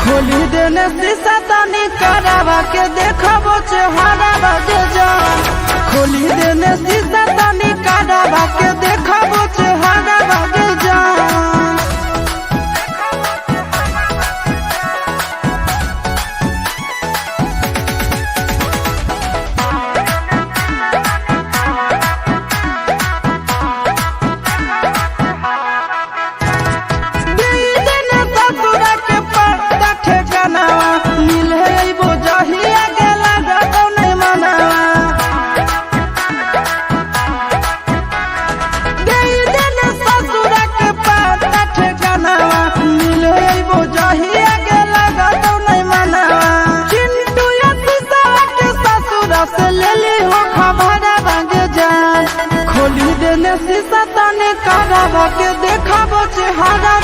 खोली देने शीशा तनी करावा के देखबो चेहरा बागे जान। खोली देने शीशा तनी करावा के देखबो चेहरा बागे जान। खोली देने शीशा तनी करावा के देखबो चेहरा